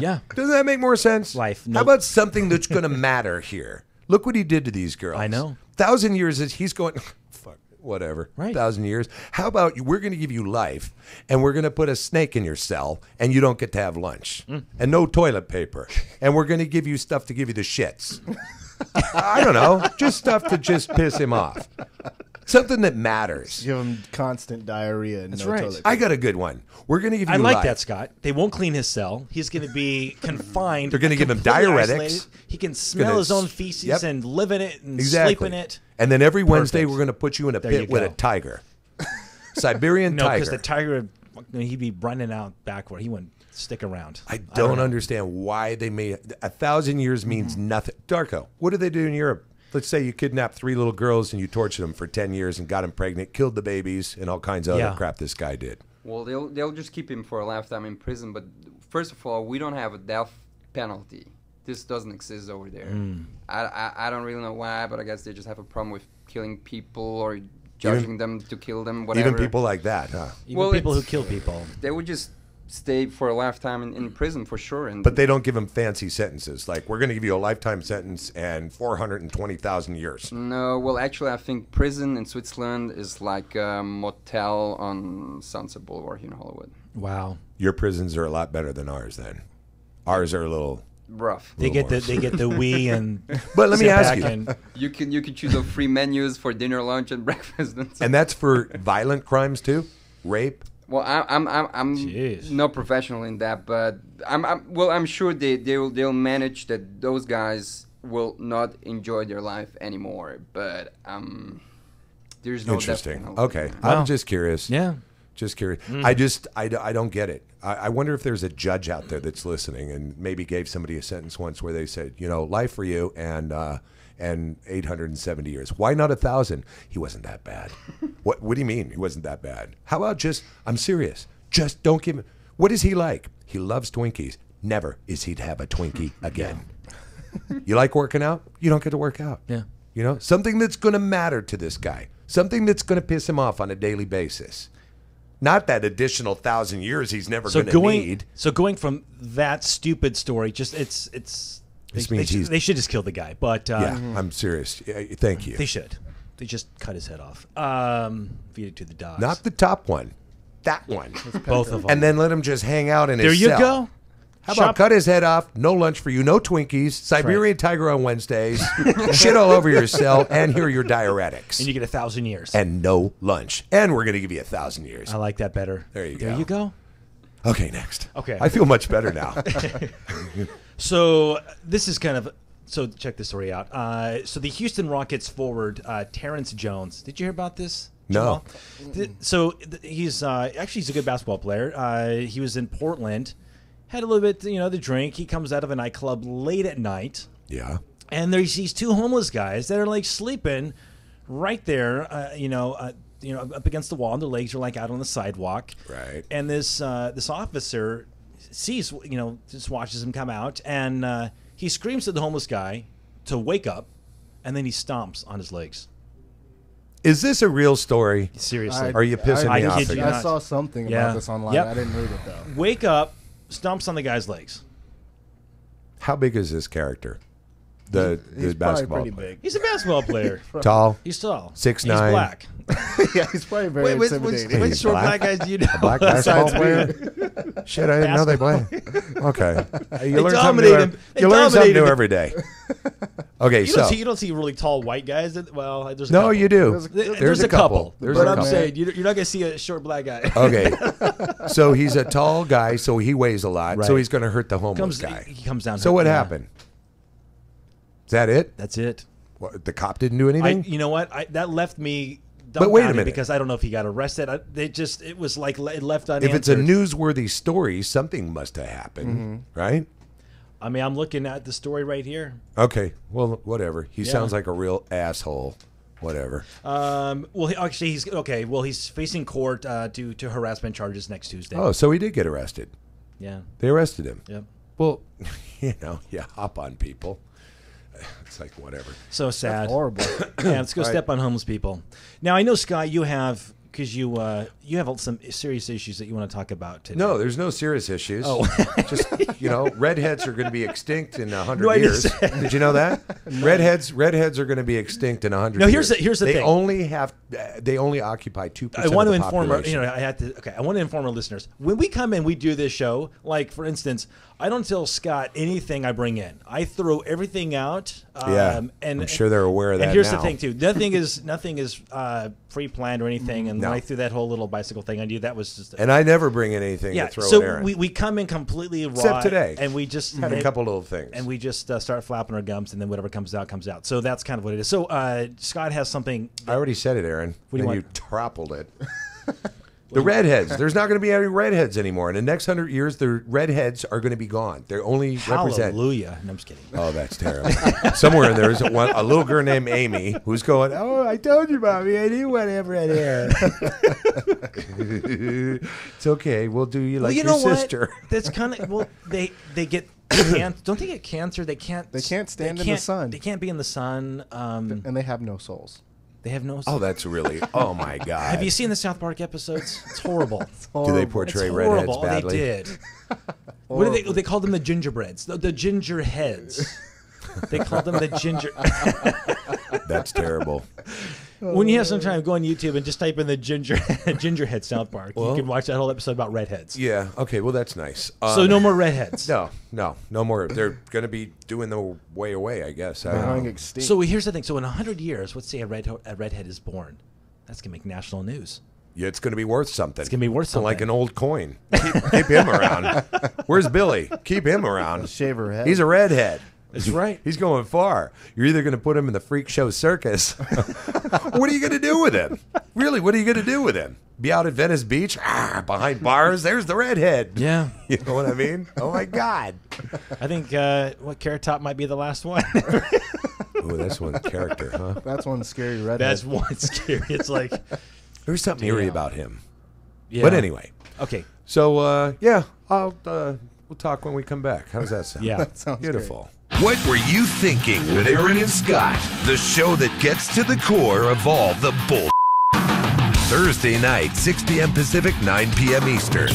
Yeah, Doesn't that make more sense? Life, How no- about something that's going to matter here? Look what he did to these girls. I know. 1,000 years is he's going. Fuck, whatever. Right. 1,000 years. How about we're going to give you life, and we're going to put a snake in your cell, and you don't get to have lunch, and no toilet paper, and we're going to give you stuff to give you the shits. I don't know, just stuff to just piss him off. Something that matters. Give him constant diarrhea and no right. toilet. I got a good one. We're going to give you I like life. that, Scott. They won't clean his cell. He's going to be confined. They're gonna give him completely diuretics. isolated. He can smell Gonna his own s- feces yep. and live in it and Exactly. sleep in it. And then every Wednesday Perfect. we're going to put you in a There you pit with a go. tiger. Siberian No, because tiger. the tiger, he'd be running out backward. He wouldn't stick around. I don't know. understand why they made 1,000 years means nothing. Darko, what do they do in Europe? Let's say you kidnapped 3 little girls and you tortured them for 10 years and got them pregnant, killed the babies, and all kinds of Yeah. other crap this guy did. Well, they'll just keep him for a lifetime in prison. But first of all, we don't have a death penalty. This doesn't exist over there. I don't really know why, but I guess they just have a problem with killing people or judging them to kill them. Whatever. Even people like that, huh? Even Well, people who it's- kill people. They would just stay for a lifetime in prison for sure. And But they don't give them fancy sentences. Like, we're going to give you a lifetime sentence and 420,000 years. No, well, actually, I think prison in Switzerland is like a motel on Sunset Boulevard here in Hollywood. Wow. Your prisons are a lot better than ours then. Ours are a little... Rough. They get the Wii and. But let me sit ask back you. and- You can choose the free menus for dinner, lunch, and breakfast. And And that's for violent crimes too? Rape? well, I'm Jeez. not professional in that, but I'm sure they'll manage that those guys will not enjoy their life anymore. But there's no death Interesting. penalty. Okay. Wow. I'm just curious. Yeah. Just curious. I don't get it. I wonder if there's a judge out there that's listening and maybe gave somebody a sentence once where they said, life for you and 870 years. Why not 1,000? He wasn't that bad. What do you mean he wasn't that bad? How about I'm serious. Just don't give him. What is he like? He loves Twinkies. Never is he to have a Twinkie again. You like working out? You don't get to work out. Yeah. Something that's going to matter to this guy. Something that's going to piss him off on a daily basis. Not that additional 1,000 years he's never So going to going need. so going from that stupid story, just it's This they, means he's- they should just kill the guy, but Yeah, I'm serious. Yeah, thank you. they should. They just cut his head off. Feed it to the dogs. Not the top one. That one. both of them. And then let him just hang out in there his you cell. go. How about cut his head off, no lunch for you, no Twinkies, Siberian tiger on Wednesdays, shit all over your cell, and here are your diuretics. And you get 1,000 years. And no lunch. And we're going to give you 1,000 years. I like that better. There you There go. you go. Okay, next. Okay. I feel much better now. So this is kind of so check this story out. So the Houston Rockets forward Terrence Jones. Did you hear about this? No. So he's actually he's a good basketball player. He was in Portland, had a little bit the drink. He comes out of a nightclub late at night, Yeah. and there's these 2 homeless guys that are like sleeping right there, up against the wall, and their legs are like out on the sidewalk. Right. And this officer sees, just watches him come out, and he screams to the homeless guy to wake up, and then he stomps on his legs. Is this a real story? Seriously. Are you pissing I me off kid you again? not. I saw something Yeah. about this online. Yep. I didn't read it though. Wake up, stomps on the guy's legs. How big is this character? The He's probably basketball pretty player. big. He's a basketball player. Tall. He's tall. 6'9". He's black. Yeah, he's probably very intimidating. Which short black guys do you know? Black basketball Besides player? Shit, I didn't know they play. Okay. You They learn something dominate new, him. They you learn something dominated new him. every day. Okay, You don't see really tall white guys. Well, there's a No, couple. you do. There's a couple. There's But a I'm couple. saying you're not going to see a short black guy. Okay. So he's a tall guy, so he weighs a lot, so Right. he's going to hurt the homeless guy. He comes down. So what yeah. happened? Is that it? That's it. What, the cop didn't do anything? You know what? That left me. But wait a dumbfounded minute. because I don't know if he got arrested. It was like it left unanswered. If it's a newsworthy story, something must have happened, right? I mean, I'm looking at the story right here. Okay, well, whatever. He Yeah. sounds like a real asshole. Whatever. Well, he's okay. Well, he's facing court due to harassment charges next Tuesday. Oh, so he did get arrested. Yeah. They arrested him. Yep. Well, you hop on people. It's like whatever. So sad. Horrible. Yeah, let's go step on homeless people. Now I know, Sky, you have because you have some serious issues that you want to talk about today. No, there's no serious issues. Oh. Just redheads are going to be extinct in 100 No, I years. understand. Did you know that? Redheads are going to be extinct in 100 No, years. here's the they thing. They only occupy 2% I want of to the inform our, population. I want to inform our listeners. When we come in, we do this show. Like for instance, I don't tell Scott anything I bring in. I throw everything out. Yeah, and I'm sure they're aware of that And here's now. the thing too. Nothing is pre-planned or anything. And No. when I threw that whole little bicycle thing, I knew that was just. And I never bring in anything yeah. to throw So at Aaron. we come in completely raw. Except today. and we just had a couple little things. and we just start flapping our gums, and then whatever comes out comes out. So that's kind of what it is. So Scott has something. I already said it, Aaron. What do you and want? you toppled it. The redheads. There's not going to be any redheads anymore. In the next 100 years, the redheads are going to be gone. They're only represent. Hallelujah. No, I'm just kidding. Oh, that's terrible. Somewhere in there is a little girl named Amy who's going, "Oh, I told you, Mommy, I didn't want to have red hair." It's okay. We'll do you like you your know sister. what? That's kind of they get cancer. Don't they get cancer? They can't stand in the sun. They can't be in the sun. And they have no souls. They have no. Oh, that's really. Oh my God. Have you seen the South Park episodes? It's horrible. Do they It's portray redheads horrible. badly? They did. What do they called them? The gingerbreads. The ginger heads. They called them the ginger. That's terrible. When you have some time, go on YouTube and just type in the gingerhead South Park. You can watch that whole episode about redheads. Yeah. Okay. Well, that's nice. So no more redheads. No more. They're going to be doing the way away, I guess. I They're don't going know. extinct. So here's the thing. So in 100 years, let's say a redhead is born. That's gonna make national news. Yeah, it's going to be worth something. It's gonna be worth something. Like an old coin. Keep him around. Where's Billy? Keep him around. Shave her head. He's a redhead. That's right. He's going far. You're either going to put him in the freak show circus. What are you going to do with him? Really, what are you going to do with him? Be out at Venice Beach? Behind bars? There's the redhead. Yeah. You know what I mean? Oh, my God. I think Carrot Top might be the last one. Ooh, that's one character, huh? That's one scary redhead. That's one scary. It's like, There's something eerie about him. yeah. But anyway. Okay. So, we'll talk when we come back. How does that sound? Yeah. Sounds Beautiful. What were you thinking with Aaron and Scott? The show that gets to the core of all the bull. Thursday night, 6 p.m. Pacific, 9 p.m. Eastern.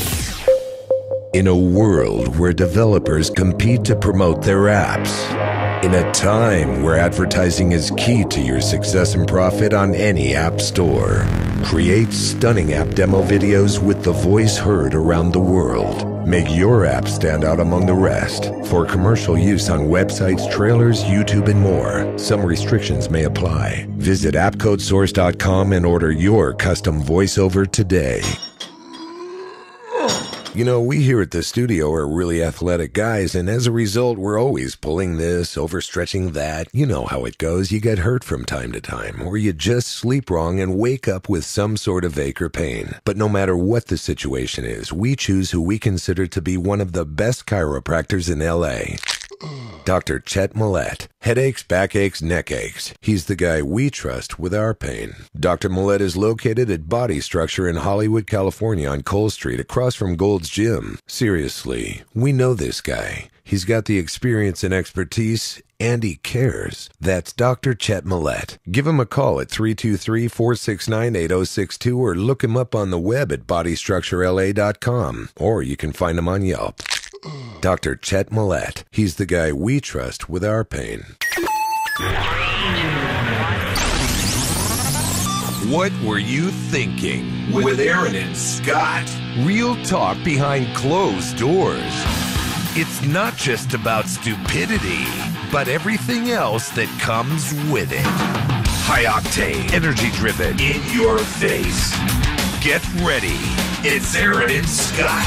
In a world where developers compete to promote their apps, in a time where advertising is key to your success and profit on any app store, create stunning app demo videos with the voice heard around the world. Make your app stand out among the rest. For commercial use on websites, trailers, YouTube, and more, some restrictions may apply. Visit appcodesource.com and order your custom voiceover today. You know, we here at the studio are really athletic guys, and as a result, we're always pulling this, overstretching that. You know how it goes. You get hurt from time to time, or you just sleep wrong and wake up with some sort of ache or pain. But no matter what the situation is, we choose who we consider to be one of the best chiropractors in L.A. Dr. Chet Millett. Headaches, backaches, neck aches. He's the guy we trust with our pain. Dr. Millett is located at Body Structure in Hollywood, California on Cole Street across from Gold's Gym. Seriously, we know this guy. He's got the experience and expertise, and he cares. That's Dr. Chet Millett. Give him a call at 323-469-8062 or look him up on the web at bodystructurela.com, or you can find him on Yelp. Dr. Chet Millett. He's the guy we trust with our pain. What were you thinking? With Aaron and Scott. Real talk behind closed doors. It's not just about stupidity, but everything else that comes with it. High octane, energy driven, in your face. Get ready. It's Aaron and Scott.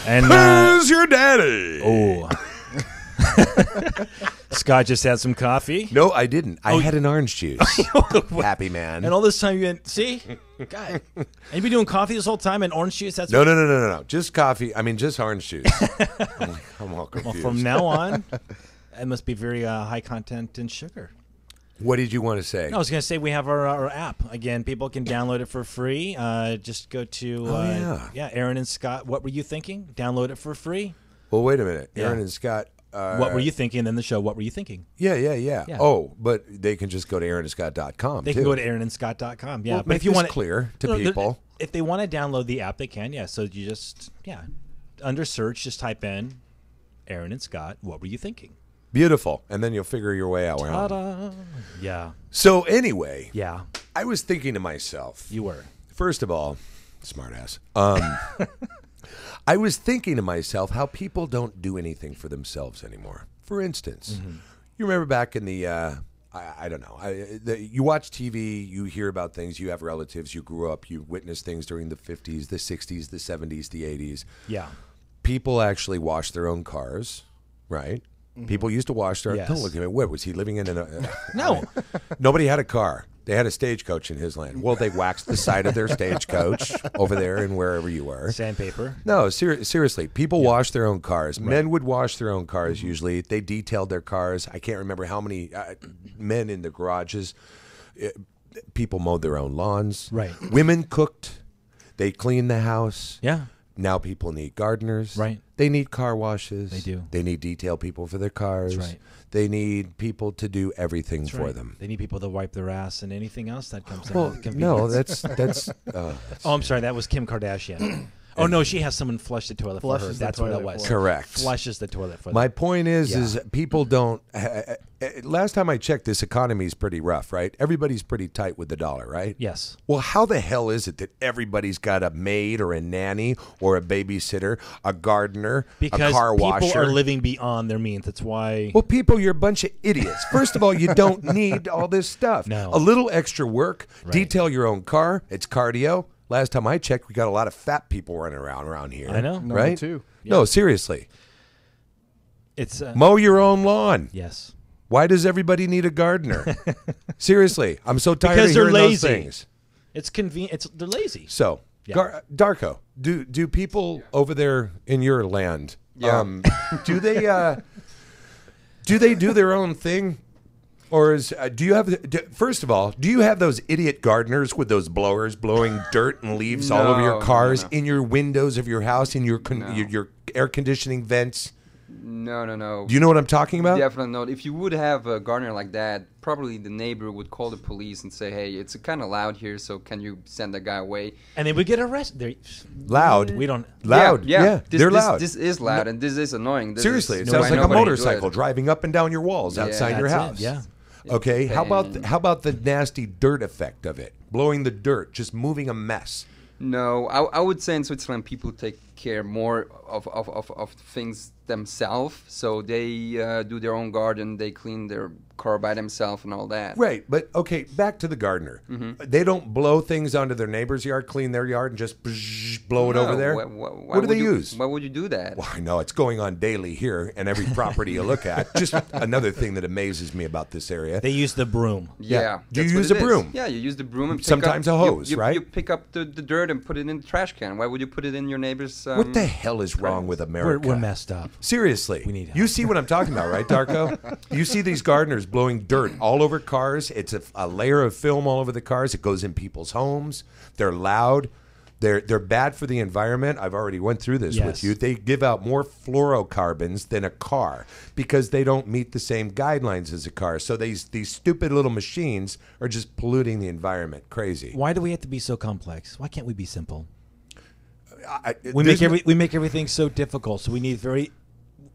And Who's your daddy? oh, Scott just had some coffee. No, I didn't. I had an orange juice. Happy man. And all this time you didn't see? God. And you been doing coffee this whole time and orange juice? That's No. Just coffee. I mean, just orange juice. I'm all Well, confused. from now on, it must be very high content in sugar. What did you want to say? No, I was going to say we have our app. Again, people can download it for free. Just go to Aaron and Scott. What were you thinking? Download it for free. Well, wait a minute. Yeah. Aaron and Scott. What were you thinking? Then the show, what were you thinking? Yeah. Oh, but they can just go to aaronandscott.com. They can go to aaronandscott.com. Yeah, Well, but make if you this want clear to people. if they want to download the app, they can. Yeah, so you just under search, just type in Aaron and Scott. What were you thinking? Beautiful. And then you'll figure your way out. Ta-da. Yeah, So anyway, yeah, I was thinking to myself, you were. first of all, smartass. I was thinking to myself how people don't do anything for themselves anymore. For instance, you remember back in the, I don't know, you watch TV, you hear about things, you have relatives, you grew up, you witnessed things during the 50s, the 60s, the 70s, the 80s. Yeah, People actually wash their own cars, right? People used to wash their. Yes. Don't look at me. What was he living in? no, Nobody had a car. They had a stagecoach in his land. Well, they waxed the side of their stagecoach over there and wherever you were. sandpaper. No, seriously. People wash their own cars. Men would wash their own cars usually. They detailed their cars. I can't remember how many men in the garages. People mowed their own lawns. Right. Women cooked. They cleaned the house. Yeah, Now people need gardeners. Right. They need car washes. They do. They need detail people for their cars. That's right. They need people to do everything that's for right. them. They need people to wipe their ass and anything else that comes Well, out. of no, convenience. that's Oh, I'm sorry. That was Kim Kardashian. Oh no, she has someone flush the toilet for her. Flushes the That's what it toilet was. for her. correct. Flushes the toilet for My them. point is Yeah. people don't. Last time I checked, this economy is pretty rough, right? Everybody's pretty tight with the dollar, right? Yes. Well, how the hell is it that everybody's got a maid or a nanny or a babysitter, a gardener, Because a car people washer? are living beyond their means. That's why. Well, people, you're a bunch of idiots. First of all, you don't need all this stuff. No. A little extra work, Right. detail your own car. It's cardio. Last time I checked, we got a lot of fat people running around here. I know. Number right? 2. No, seriously. It's Mow your own lawn. yes. Why does everybody need a gardener? Seriously, I'm so tired Because of they're hearing those lazy. things. It's convenient. It's they're lazy. So, Yeah. Darko, do people over there in your land, Yeah. do they do their own thing? Or is do you have first of all, do you have those idiot gardeners with those blowers blowing dirt and leaves all over your No, cars, no. in your windows of your house, in your your air conditioning vents? No. Do you know what I'm talking about? Definitely not. If you would have a gardener like that, probably the neighbor would call the police and say, "Hey, it's kind of loud here, so can you send that guy away?" And they would get arrested. They're, Loud. we don't. Loud. Yeah. They're loud. This is loud, and this is annoying. This Seriously, is it sounds why like a nobody do motorcycle it. driving up and down your walls Yeah, outside your That's house. it, yeah. Okay, how pain. about the nasty dirt effect of it? Blowing the dirt, just moving a mess. No, I would say in Switzerland people take care more of things themselves. So they do their own garden, they clean their car by themselves and all that. Right, but okay, back to the gardener. Mm-hmm. They don't blow things onto their neighbor's yard, clean their yard, and just blow it over there. Why What do they use? Why would you do that? Well, I know it's going on daily here, and every property you look at. Just another thing that amazes me about this area. They use the broom. Yeah. Do you that's what use it a is. broom? Yeah, you use the broom and pick Sometimes up, a hose, you right? You pick up the dirt and put it in the trash can. Why would you put it in your neighbor's What the hell is wrong with America? We're messed up. Seriously. We need help. You see what I'm talking about, right, Darko? You see these gardeners blowing dirt all over cars. It's a layer of film all over the cars. It goes in people's homes. They're loud. They're bad for the environment. I've already went through this with Yes. you. They give out more fluorocarbons than a car because they don't meet the same guidelines as a car. So these stupid little machines are just polluting the environment. Crazy. Why do we have to be so complex? Why can't we be simple? We There's make everything so difficult. So we need very.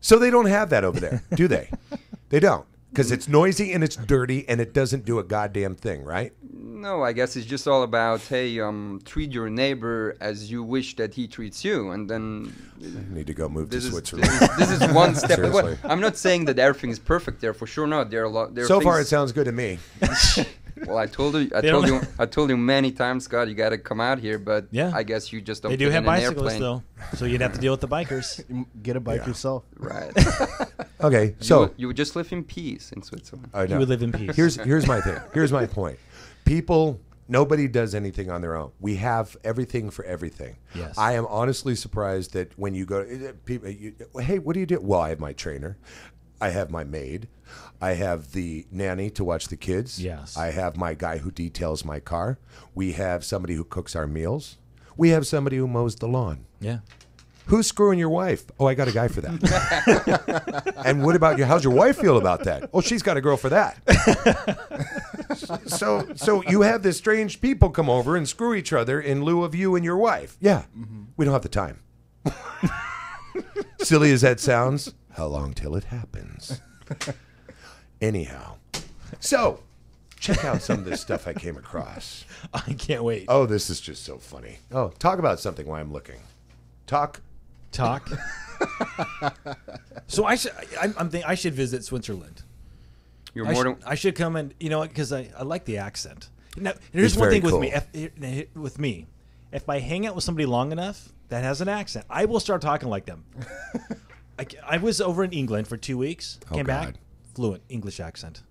So they don't have that over there, do they? They don't, because it's noisy and it's dirty and it doesn't do a goddamn thing, right? No, I guess it's just all about, hey, treat your neighbor as you wish that he treats you, and then I need to go move to this is Switzerland. this is one step. Seriously. I'm not saying that everything is perfect there, for sure not. There are a lot. There are So far, it things- sounds good to me. Well, I told you, don't- I told you many times, Scott, you got to come out here, but Yeah. I guess you just don't. They do fit have in an bicyclists airplane. though, so you'd have to deal with the bikers. Get a bike Yeah. yourself. Right. Okay, so you would just live in peace in Switzerland. I You know. would live in peace. Here's my thing. Here's my point. People, nobody does anything on their own. We have everything for everything. Yes. I am honestly surprised that when you go, people, hey, what do you do? Well, I have my trainer. I have my maid. I have the nanny to watch the kids. Yes. I have my guy who details my car. We have somebody who cooks our meals. We have somebody who mows the lawn. Yeah. Who's screwing your wife? Oh, I got a guy for that. And what about you? How's your wife feel about that? Oh, she's got a girl for that. So you have this strange people come over and screw each other in lieu of you and your wife. Yeah, we don't have the time. Silly as that sounds, how long till it happens? Anyhow, so check out some of this stuff I came across. I can't wait. Oh, this is just so funny. Oh, talk about something while I'm looking. Talk. So I'm thinking I should visit Switzerland. You're more than I should come and because I like the accent. Now, here's It's one very thing with cool. me. With me, if I hang out with somebody long enough that has an accent, I will start talking like them. I was over in England for 2 weeks. Oh, Came back, God. fluent English accent.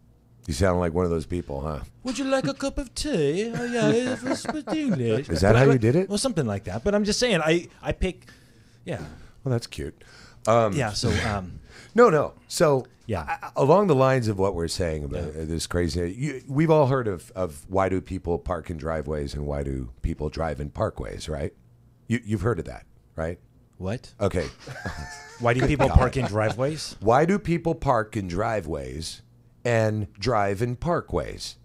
You sound like one of those people, huh? Would you like a cup of tea? Oh, yeah, it's English. Is that how you did it? Well, something like that. But I'm just saying, I pick, yeah, Well, that's cute. yeah. So, No. So, Yeah. along the lines of what we're saying about this crazy, we've all heard of why do people park in driveways and why do people drive in parkways, right? You've heard of that, right? what? Okay. Why do people park in driveways? Why do people park in driveways and drive in parkways?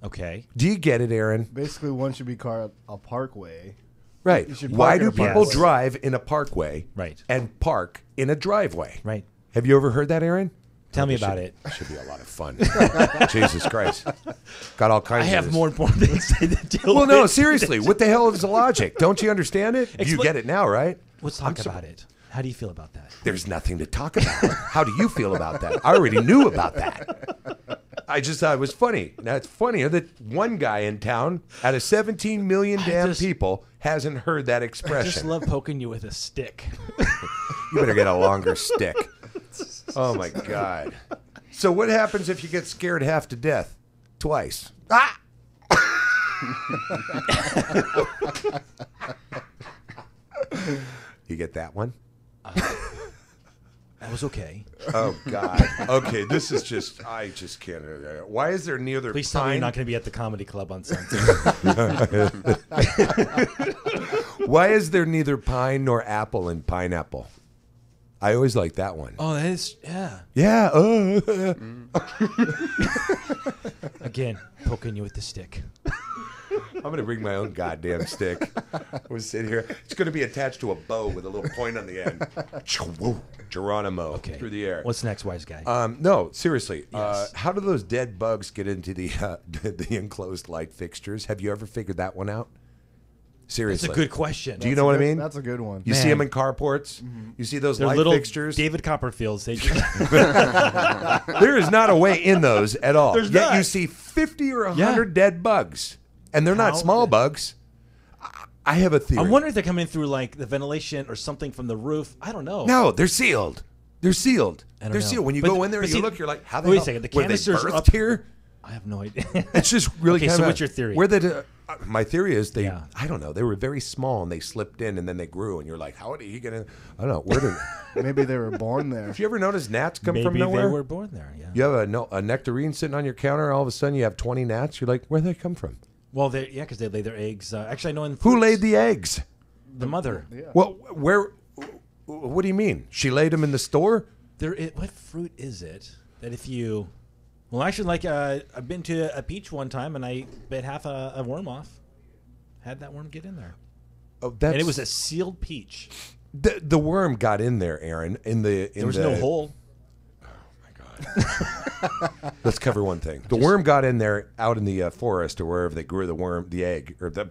Okay. Do you get it, Aaron? Basically, one should be car a parkway. Right. You should Why park in do a people parkway. drive in a parkway Right. and park in a driveway? Right. Have you ever heard that, Aaron? Tell me about it. Should be a lot of fun. Jesus Christ. Got all kinds I of have this. more important things to deal Well, with. no, seriously. What the hell is the logic? Don't you understand it? You Expla- get it now, right? Let's talk about it. How do you feel about that? There's nothing to talk about. How do you feel about that? I already knew about that. I just thought it was funny. Now, it's funnier that one guy in town out of 17 million damn just- people hasn't heard that I expression. just love poking you with a stick. You better get a longer stick. Oh, my God. So what happens if you get scared half to death? Twice. Ah! You get that one? That was okay. Oh, God. Okay, this is just, I just can't. Why is there neither Please tell me pine? you're not going to be at the comedy club on Sunday. Why is there neither pine nor apple in pineapple? I always like that one. Oh, that is, yeah. Yeah. Again, poking you with the stick. I'm going to bring my own goddamn stick. We'll sit here. It's going to be attached to a bow with a little point on the end. Geronimo through the air. What's next, wise guy? No, seriously. Yes. How do those dead bugs get into the enclosed light fixtures? Have you ever figured that one out? That's Seriously. a good question. Do you know what I mean? That's a good one. You see Man. them in carports? You see those They're light little fixtures? David Copperfields. They just, There is not a way in those at all. There's Yet not. you see 50 or 100 dead bugs. And they're not How small the- bugs. I have a theory. I'm wondering if they're coming through like the ventilation or something from the roof. I don't know. No, they're sealed. They're sealed. I don't They're know. sealed. When you But go the- in there but and you see- look, you're like, how the wait a hell? second, the were they canisters are birthed up- here? I have no idea. It's just really Okay, kind so of. what's your theory? Where the? My theory is they. Yeah. I don't know. They were very small and they slipped in and then they grew and you're like, how are you gonna? I don't know. Where did? Maybe they were born there. Have you ever noticed gnats come Maybe from nowhere? they were born there. Yeah. You have a nectarine sitting on your counter. All of a sudden, you have 20 gnats. You're like, where would they come from? Well, because they lay their eggs. Actually, I know in Who fruits, laid the eggs? the mother. Yeah. Well, where? What do you mean? She laid them in the store? What fruit is it that if you? Well, actually, like I've been to a peach one time and I bit half a worm off. Had that worm get in there, Oh, that's, and it was a sealed peach. the worm got in there, Aaron. There was no hole. Let's cover one thing. The worm got in there out in the forest or wherever they grew the egg, or the.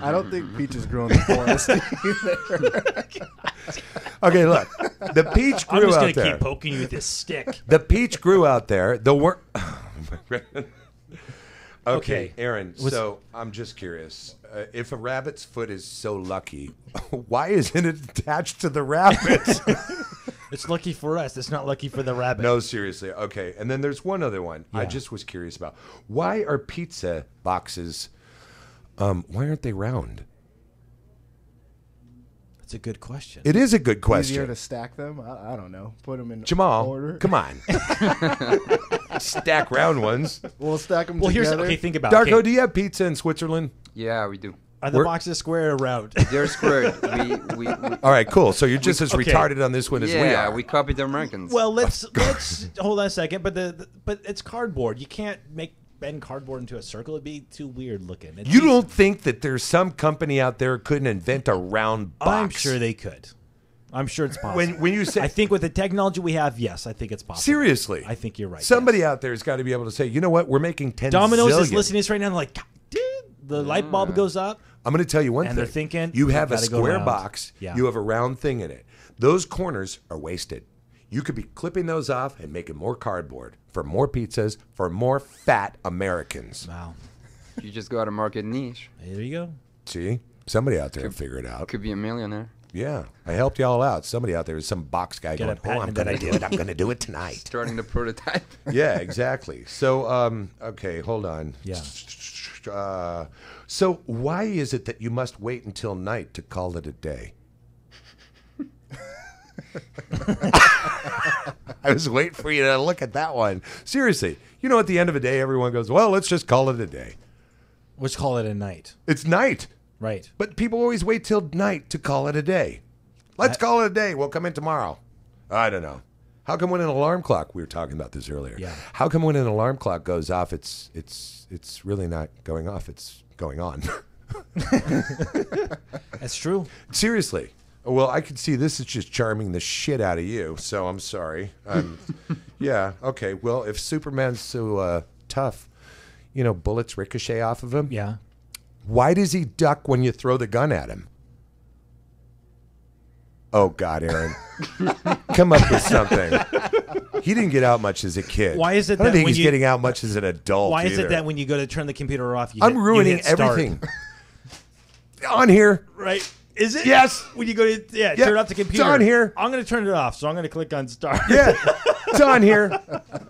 I don't think peaches grow in the forest either. Okay, look, the peach I'm grew just out gonna there. keep poking you with this stick. The peach grew out there. The worm. Okay, Aaron. So I'm just curious. If a rabbit's foot is so lucky, why isn't it attached to the rabbit? It's lucky for us. It's not lucky for the rabbit. No, seriously. Okay, and then there's one other one I Yeah. just was curious about. Why are pizza boxes? Why aren't they round? That's a good question. It is a good Easier question. to stack them. I don't know. Put them in Jamal, order. come on. Stack round ones. We'll stack them Well, together. think about Darko, okay, do you have pizza in Switzerland? Yeah, we do. are the We're- boxes square or round? They're squared. we All right, cool. So you're just as Okay. retarded on this one as we yeah, are. we copied the Americans. Well, let's hold on a second. But it's cardboard. You can't bend cardboard into a circle. It'd be too weird looking. It'd You be- don't think that there's some company out there couldn't invent a round box? I'm sure they could. I'm sure it's possible. When you say I think with the technology we have, yes, I think it's possible. seriously, I think you're right. Somebody yes. out there has got to be able to say, you know what? We're making 10 Domino's is zillion. listening to this right now. And they're like, God, dude, the light bulb goes up. I'm going to tell you one And thing. they're thinking, you we've have a gotta go square round. box. Yeah. You have a round thing in it. Those corners are wasted. You could be clipping those off and making more cardboard for more pizzas for more fat Americans. Wow. you just got to market niche. There you go. See? Somebody out there will figure it out. Could be a millionaire. Yeah. I helped y'all out. Somebody out there is some box guy Get a going, oh, I'm patent going to that do idea." it. I'm going to do it tonight. Starting the prototype. Yeah, exactly. So, okay, hold on. Yeah. So why is it that you must wait until night to call it a day? I was waiting for you to look at that one. Seriously, you know, at the end of a day, everyone goes, well, let's just call it a day. Let's call it a night. It's night. Right. But people always wait till night to call it a day. Let's call it a day. We'll come in tomorrow. I don't know. How come when an alarm clock, we were talking about this earlier. Yeah. How come when an alarm clock goes off, it's really not going off, it's going on? That's true. Seriously. Well, I could see this is just charming the shit out of you, so I'm sorry. Yeah, okay. Well, if Superman's so tough, you know, bullets ricochet off of him. Yeah. Why does he duck when you throw the gun at him? Oh, God, Aaron. Come up with something. He didn't get out much as a kid. Why is it I don't that think when he's you- getting out much as an adult Why is either. it that when you go to turn the computer off, I'm you ruining hit start? everything. On here. Right? Is it? Yes. When you go to Yeah, turn off the it's computer. on here. I'm going to turn it off, so I'm going to click on start. Yeah, it's on here.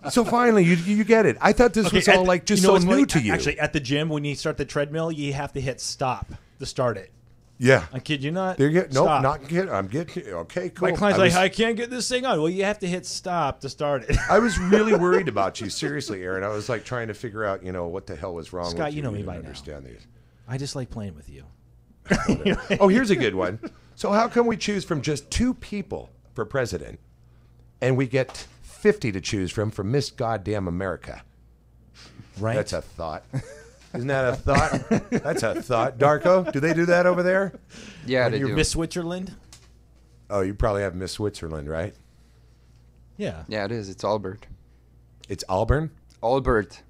So finally, you get it. I thought this was all like just so what's new funny? to you. Actually, at the gym, when you start the treadmill, you have to hit stop to start it. Yeah. I kid you not. They're nope, Stop. not get. I'm getting. Okay, cool. My client's I like, was, I can't get this thing on. Well, you have to hit stop to start it. I was really worried about you. Seriously, Aaron. I was like trying to figure out, you know, what the hell was wrong Scott, with you. you know me didn't by now. understand these. I just like playing with you. Oh, here's a good one. So how come we choose from just 2 people for president, and we get 50 to choose from Miss Goddamn America? Right? That's a thought. Isn't that a thought? That's a thought. Darko, do they do that over there? Yeah, they do. Miss Switzerland? Oh, you probably have Miss Switzerland, right? Yeah. Yeah, it is. It's Albert. It's Auburn? Albert.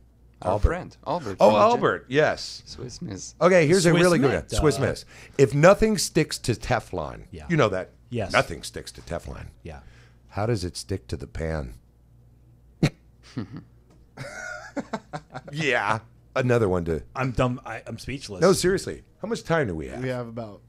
Our Albert. friend. Albert. Oh, from the Albert, yes. Swiss Miss. Okay, here's a Swiss really good Miss. one. Swiss Miss. If nothing sticks to Teflon, Yeah. you know that. Yes. Nothing sticks to Teflon. Yeah. How does it stick to the pan? Yeah. Another one to. I'm dumb. I'm speechless. No, seriously. How much time do we have? We have about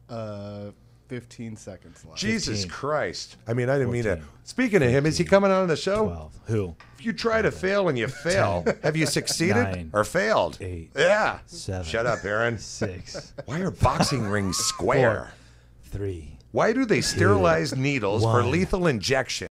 15 seconds left. Jesus 15. Christ. I mean, I didn't mean to. 14, Speaking of him, is he coming on the show? 12. Who? If you try to fail and you fail, have you succeeded 9, or failed? 8, Yeah. 7. Shut up, Aaron. 6. Why are boxing rings square? 3. Why do they sterilize needles for 1. lethal injection?